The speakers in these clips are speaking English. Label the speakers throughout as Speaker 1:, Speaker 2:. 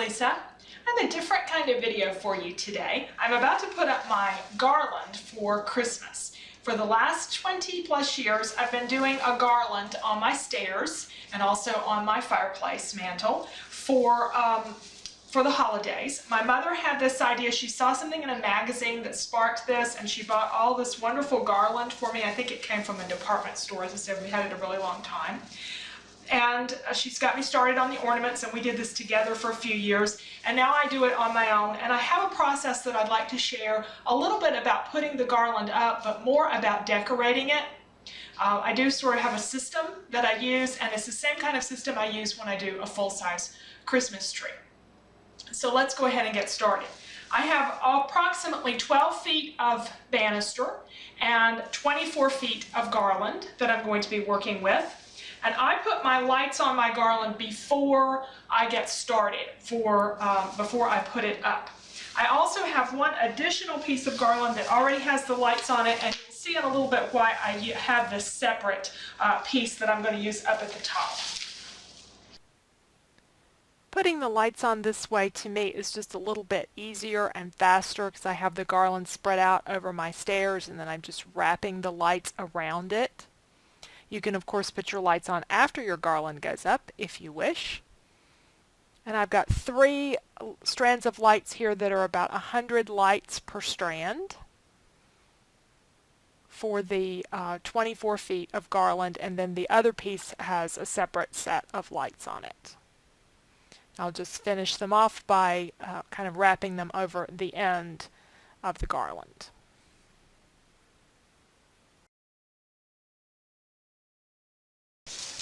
Speaker 1: Lisa. I have a different kind of video for you today. I'm about to put up my garland for Christmas. For the last 20 plus years, I've been doing a garland on my stairs and also on my fireplace mantle for the holidays. My mother had this idea. She saw something in a magazine that sparked this, and she bought all this wonderful garland for me. I think it came from a department store. As I said, we had it a really long time. And she's got me started on the ornaments, and we did this together for a few years, and now I do it on my own. And I have a process that I'd like to share a little bit about putting the garland up, but more about decorating it. I do sort of have a system that I use, and it's the same kind of system I use when I do a full-size Christmas tree. So let's go ahead and get started. I have approximately 12 feet of banister and 24 feet of garland that I'm going to be working with. And I put my lights on my garland before I get started, before I put it up. I also have one additional piece of garland that already has the lights on it, and you'll see in a little bit why I have this separate piece that I'm going to use up at the top.
Speaker 2: Putting the lights on this way to me is just a little bit easier and faster because I have the garland spread out over my stairs, and then I'm just wrapping the lights around it. You can of course put your lights on after your garland goes up if you wish. And I've got 3 strands of lights here that are about 100 lights per strand for the 24 feet of garland, and then the other piece has a separate set of lights on it. I'll just finish them off by kind of wrapping them over the end of the garland.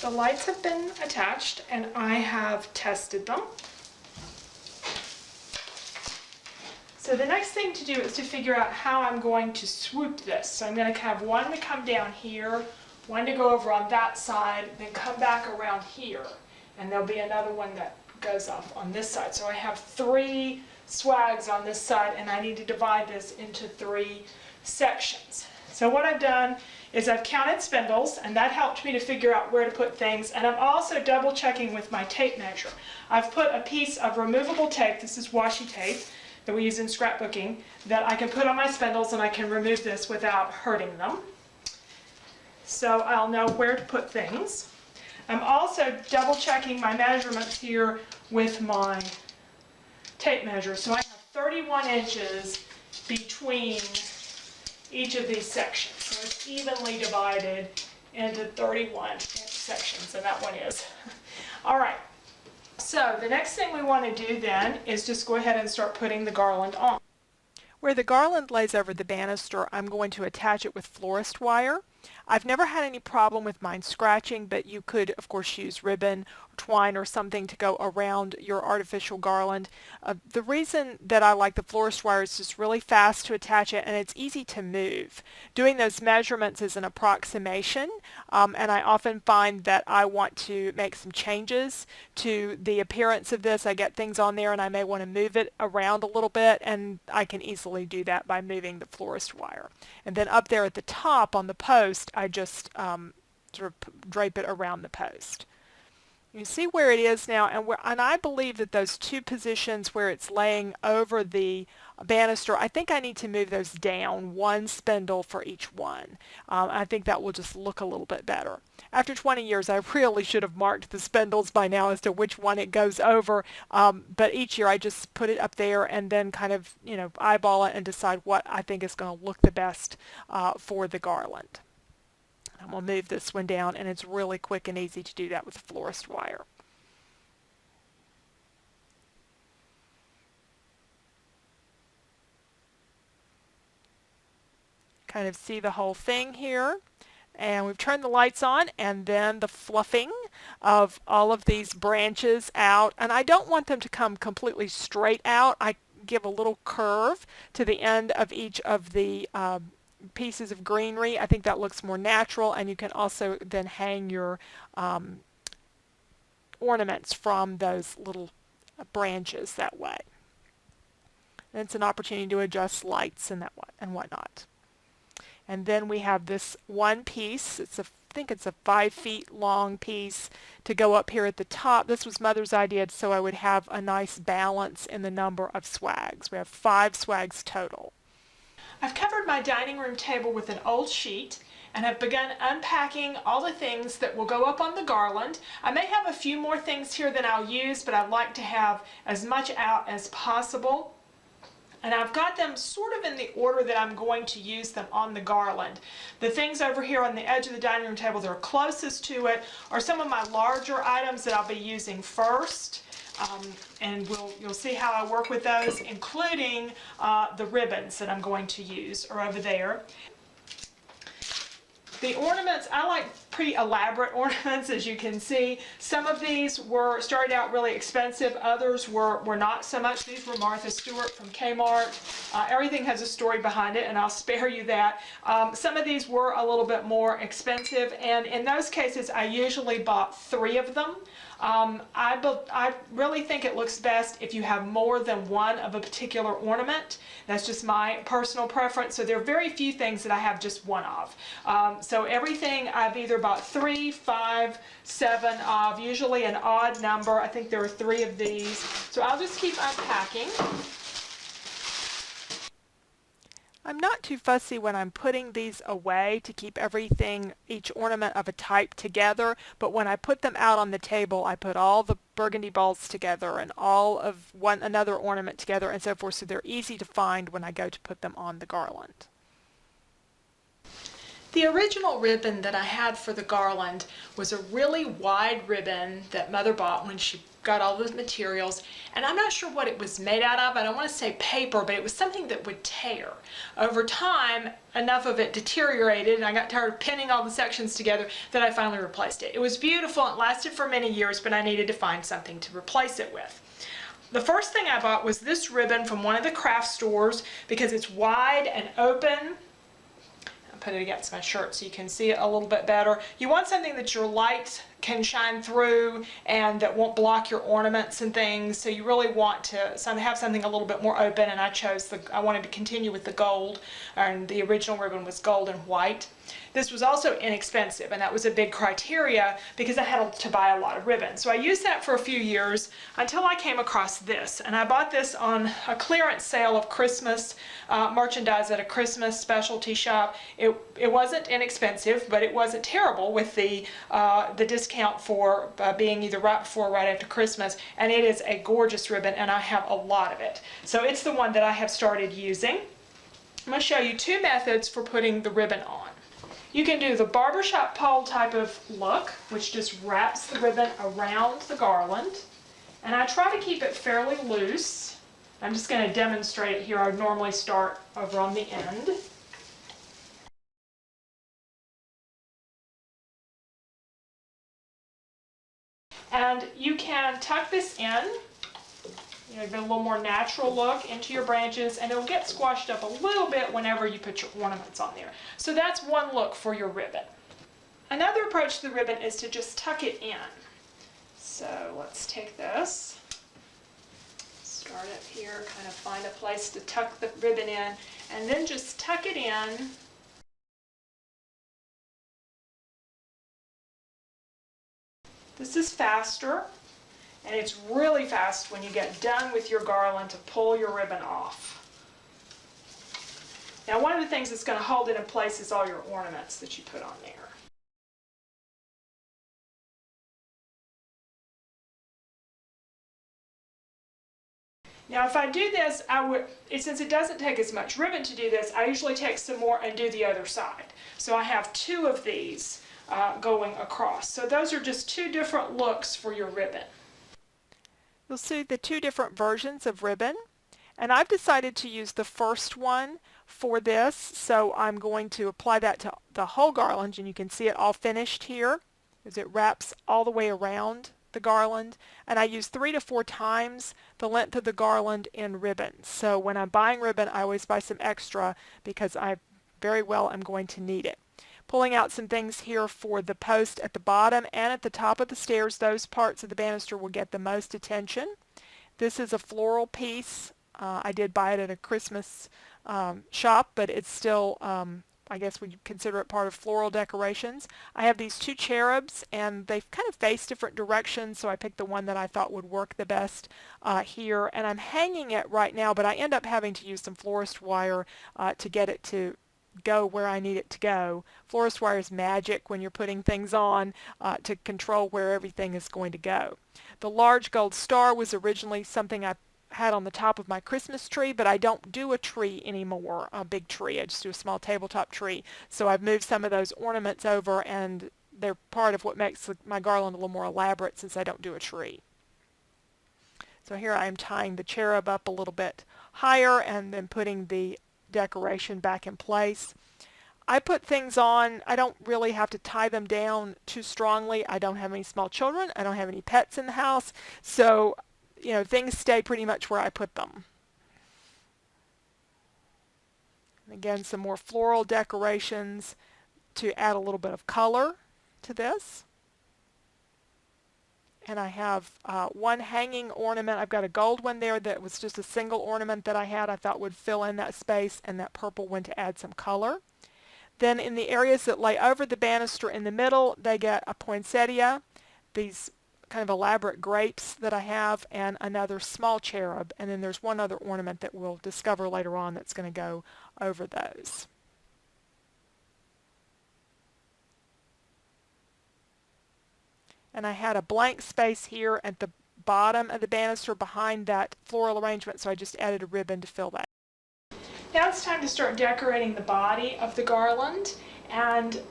Speaker 1: The lights have been attached, and I have tested them. So the next thing to do is to figure out how I'm going to swoop this. So I'm going to have one to come down here, one to go over on that side, then come back around here, and there'll be another one that goes up on this side. So I have 3 swags on this side, and I need to divide this into 3 sections. So what I've done is I've counted spindles, and that helped me to figure out where to put things, and I'm also double checking with my tape measure. I've put a piece of removable tape, this is washi tape that we use in scrapbooking, that I can put on my spindles, and I can remove this without hurting them. So I'll know where to put things. I'm also double checking my measurements here with my tape measure. So I have 31 inches between each of these sections. So it's evenly divided into 31-inch sections, and that one is. All right, so the next thing we want to do then is just go ahead and start putting the garland on.
Speaker 2: Where the garland lays over the banister, I'm going to attach it with florist wire. I've never had any problem with mine scratching, but you could of course use ribbon or twine or something to go around your artificial garland. The reason that I like the florist wire is just really fast to attach it, and it's easy to move. Doing those measurements is an approximation, and I often find that I want to make some changes to the appearance of this. I get things on there and I may want to move it around a little bit, and I can easily do that by moving the florist wire. And then up there at the top on the post, I just sort of drape it around the post. You see where it is now, and I believe that those 2 positions where it's laying over the banister, I think I need to move those down 1 spindle for each one. I think that will just look a little bit better. After 20 years, I really should have marked the spindles by now as to which one it goes over, but each year I just put it up there and then kind of, eyeball it and decide what I think is going to look the best for the garland. I'm going to move this one down, and it's really quick and easy to do that with the florist wire. Kind of see the whole thing here. And we've turned the lights on, and then the fluffing of all of these branches out. And I don't want them to come completely straight out. I give a little curve to the end of each of the pieces of greenery. I think that looks more natural, and you can also then hang your ornaments from those little branches that way. And it's an opportunity to adjust lights and whatnot. And then we have this one piece. It's a think it's a 5 feet long piece to go up here at the top. This was Mother's idea so I would have a nice balance in the number of swags. We have 5 swags total.
Speaker 1: I've covered my dining room table with an old sheet and have begun unpacking all the things that will go up on the garland. I may have a few more things here than I'll use, but I'd like to have as much out as possible. And I've got them sort of in the order that I'm going to use them on the garland. The things over here on the edge of the dining room table that are closest to it are some of my larger items that I'll be using first. And you'll see how I work with those, including the ribbons that I'm going to use are over there. The ornaments, I like pretty elaborate ornaments, as you can see. Some of these started out really expensive, others were not so much. These were Martha Stewart from Kmart. Everything has a story behind it, and I'll spare you that. Some of these were a little bit more expensive, and in those cases I usually bought 3 of them. I really think it looks best if you have more than one of a particular ornament. That's just my personal preference. So there are very few things that I have just one of. So everything I've either bought 3, 5, 7 of, usually an odd number. I think there are 3 of these. So I'll just keep unpacking.
Speaker 2: I'm not too fussy when I'm putting these away to keep everything, each ornament of a type together, but when I put them out on the table, I put all the burgundy balls together and all of another ornament together and so forth, so they're easy to find when I go to put them on the garland.
Speaker 1: The original ribbon that I had for the garland was a really wide ribbon that Mother bought when she got all the materials, and I'm not sure what it was made out of. I don't want to say paper, but it was something that would tear. Over time, enough of it deteriorated and I got tired of pinning all the sections together that I finally replaced it. It was beautiful, it lasted for many years, but I needed to find something to replace it with. The first thing I bought was this ribbon from one of the craft stores because it's wide and open. Put it against my shirt so you can see it a little bit better. You want something that your light can shine through and that won't block your ornaments and things, so you really want to have something a little bit more open, and I wanted to continue with the gold, and the original ribbon was gold and white. This was also inexpensive, and that was a big criteria because I had to buy a lot of ribbon. So I used that for a few years until I came across this, and I bought this on a clearance sale of Christmas merchandise at a Christmas specialty shop. It wasn't inexpensive, but it wasn't terrible with the discount for being either right before or right after Christmas, and it is a gorgeous ribbon, and I have a lot of it. So it's the one that I have started using. I'm going to show you 2 methods for putting the ribbon on. You can do the barbershop pole type of look, which just wraps the ribbon around the garland. And I try to keep it fairly loose. I'm just going to demonstrate it here. I would normally start over on the end. And you can tuck this in, get a little more natural look into your branches, and it'll get squashed up a little bit whenever you put your ornaments on there. So that's one look for your ribbon. Another approach to the ribbon is to just tuck it in. So let's take this, start up here, kind of find a place to tuck the ribbon in, and then just tuck it in. This is faster. And it's really fast when you get done with your garland to pull your ribbon off. Now, one of the things that's going to hold it in place is all your ornaments that you put on there. Now, if I do this, since it doesn't take as much ribbon to do this, I usually take some more and do the other side. So I have 2 of these going across. So those are just 2 different looks for your ribbon.
Speaker 2: You'll see the 2 different versions of ribbon, and I've decided to use the first one for this, so I'm going to apply that to the whole garland, and you can see it all finished here as it wraps all the way around the garland, and I use 3 to 4 times the length of the garland in ribbon. So when I'm buying ribbon, I always buy some extra because I very well am going to need it. Pulling out some things here for the post at the bottom and at the top of the stairs. Those parts of the banister will get the most attention. This is a floral piece. I did buy it at a Christmas shop, but it's still I guess we'd consider it part of floral decorations. I have these two cherubs, and they kind of face different directions, so I picked the one that I thought would work the best here. And I'm hanging it right now, but I end up having to use some florist wire to get it to go where I need it to go. Florist wire is magic when you're putting things on to control where everything is going to go. The large gold star was originally something I had on the top of my Christmas tree, but I don't do a tree anymore, a big tree. I just do a small tabletop tree. So I've moved some of those ornaments over, and they're part of what makes my garland a little more elaborate since I don't do a tree. So here I am tying the cherub up a little bit higher and then putting the decoration back in place. I put things on, I don't really have to tie them down too strongly. I don't have any small children. I don't have any pets in the house. So, you know, things stay pretty much where I put them. And again, some more floral decorations to add a little bit of color to this. And I have one hanging ornament. I've got a gold one there that was just a single ornament that I had. I thought would fill in that space, and that purple one to add some color. Then in the areas that lay over the banister in the middle, they get a poinsettia, these kind of elaborate grapes that I have, and another small cherub. And then there's one other ornament that we'll discover later on that's going to go over those. And I had a blank space here at the bottom of the banister behind that floral arrangement, so I just added a ribbon to fill that.
Speaker 1: Now it's time to start decorating the body of the garland, and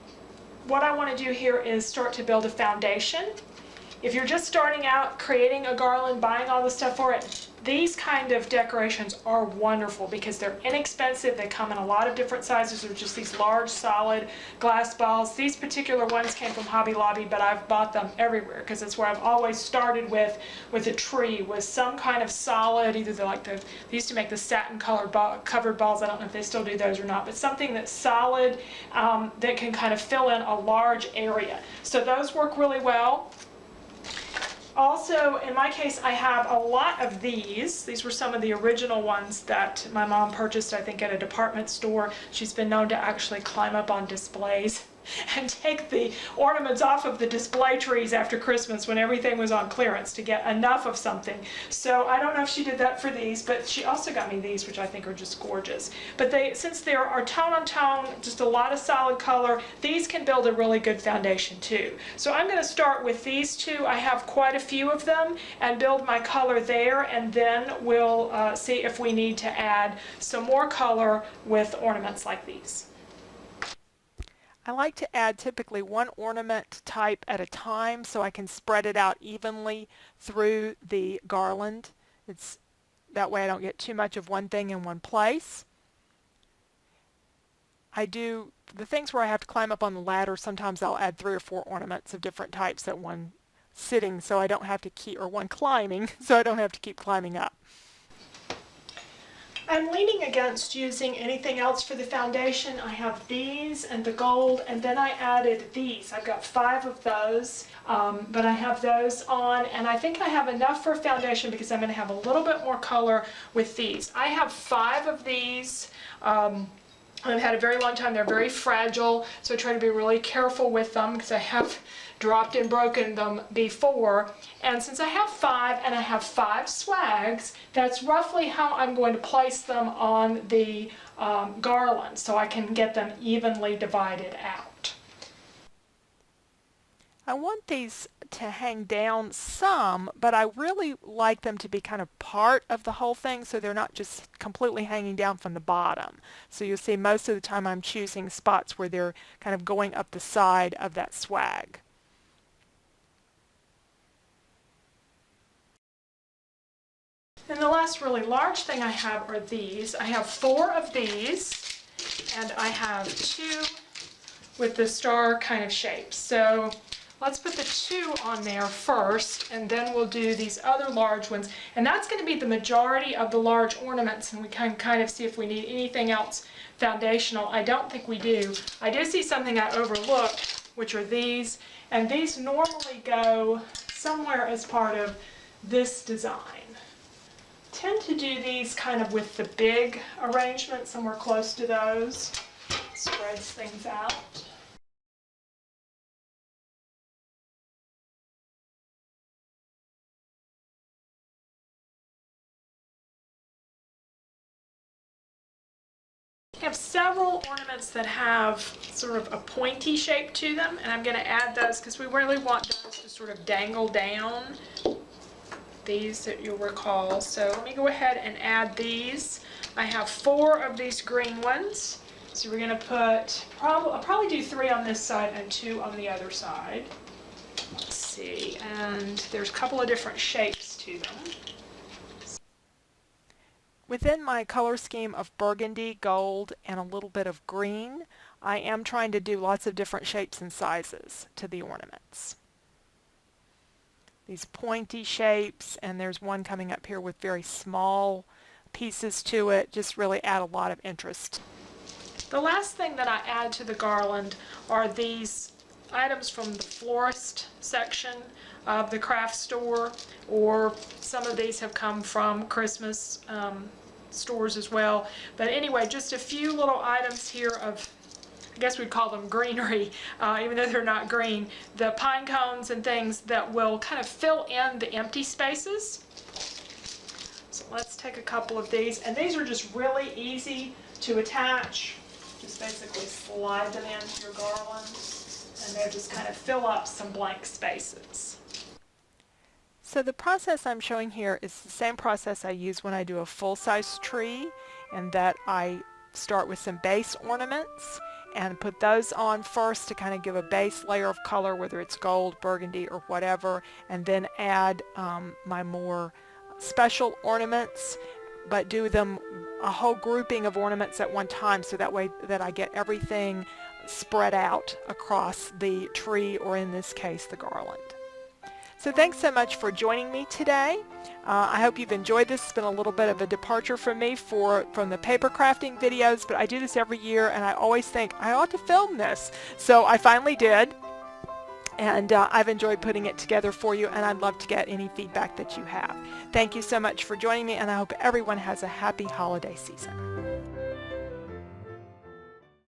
Speaker 1: what I want to do here is start to build a foundation. If you're just starting out creating a garland, buying all the stuff for it, these kind of decorations are wonderful because they're inexpensive. They come in a lot of different sizes. They're just these large, solid glass balls. These particular ones came from Hobby Lobby, but I've bought them everywhere because it's where I've always started with a tree, with some kind of solid, either they used to make the satin colored covered balls. I don't know if they still do those or not, but something that's solid that can kind of fill in a large area. So those work really well. Also, in my case, I have a lot of these. These were some of the original ones that my mom purchased, I think, at a department store. She's been known to actually climb up on displays and take the ornaments off of the display trees after Christmas when everything was on clearance to get enough of something. So I don't know if she did that for these, but she also got me these, which I think are just gorgeous. But since they are tone on tone, just a lot of solid color, these can build a really good foundation too. So I'm going to start with these two. I have quite a few of them, and build my color there, and then we'll see if we need to add some more color with ornaments like these.
Speaker 2: I like to add typically one ornament type at a time so I can spread it out evenly through the garland. That way I don't get too much of one thing in one place. I do the things where I have to climb up on the ladder. Sometimes I'll add 3 or 4 ornaments of different types at one sitting, so I don't have to keep, or one climbing, so I don't have to keep climbing up.
Speaker 1: I'm leaning against using anything else for the foundation. I have these and the gold, and then I added these. I've got 5 of those, but I have those on, and I think I have enough for a foundation because I'm going to have a little bit more color with these. I have 5 of these. I've had a very long time. They're very fragile, so I try to be really careful with them because I have dropped and broken them before. And since I have 5 and I have 5 swags, that's roughly how I'm going to place them on the garland so I can get them evenly divided out.
Speaker 2: I want these to hang down some, but I really like them to be kind of part of the whole thing so they're not just completely hanging down from the bottom. So you'll see most of the time I'm choosing spots where they're kind of going up the side of that swag.
Speaker 1: And the last really large thing I have are these. I have 4 of these, and I have 2 with the star kind of shape. So let's put the 2 on there first, and then we'll do these other large ones. And that's going to be the majority of the large ornaments, and we can kind of see if we need anything else foundational. I don't think we do. I do see something I overlooked, which are these, and these normally go somewhere as part of this design. Tend to do these kind of with the big arrangement, somewhere close to those. Spreads things out. I have several ornaments that have sort of a pointy shape to them, and I'm going to add those because we really want those to sort of dangle down, these that you'll recall. So let me go ahead and add these. I have 4 of these green ones. So we're going to put, I'll probably do 3 on this side and 2 on the other side. Let's see, and there's a couple of different shapes to them.
Speaker 2: Within my color scheme of burgundy, gold, and a little bit of green, I am trying to do lots of different shapes and sizes to the ornaments. These pointy shapes, and there's one coming up here with very small pieces to it, just really add a lot of interest.
Speaker 1: The last thing that I add to the garland are these items from the florist section of the craft store, or some of these have come from Christmas stores as well. But anyway, just a few little items here of, I guess we'd call them greenery, even though they're not green. The pine cones and things that will kind of fill in the empty spaces. So let's take a couple of these, and these are just really easy to attach. Just basically slide them into your garland, and they'll just kind of fill up some blank spaces.
Speaker 2: So the process I'm showing here is the same process I use when I do a full-size tree, and that I start with some base ornaments and put those on first to kind of give a base layer of color, whether it's gold, burgundy, or whatever, and then add my more special ornaments, but do them a whole grouping of ornaments at one time, so that way that I get everything spread out across the tree, or in this case the garland. So thanks so much for joining me today. I hope you've enjoyed this. It's been a little bit of a departure for me from the paper crafting videos, but I do this every year, and I always think I ought to film this. So I finally did, and I've enjoyed putting it together for you, and I'd love to get any feedback that you have. Thank you so much for joining me, and I hope everyone has a happy holiday season.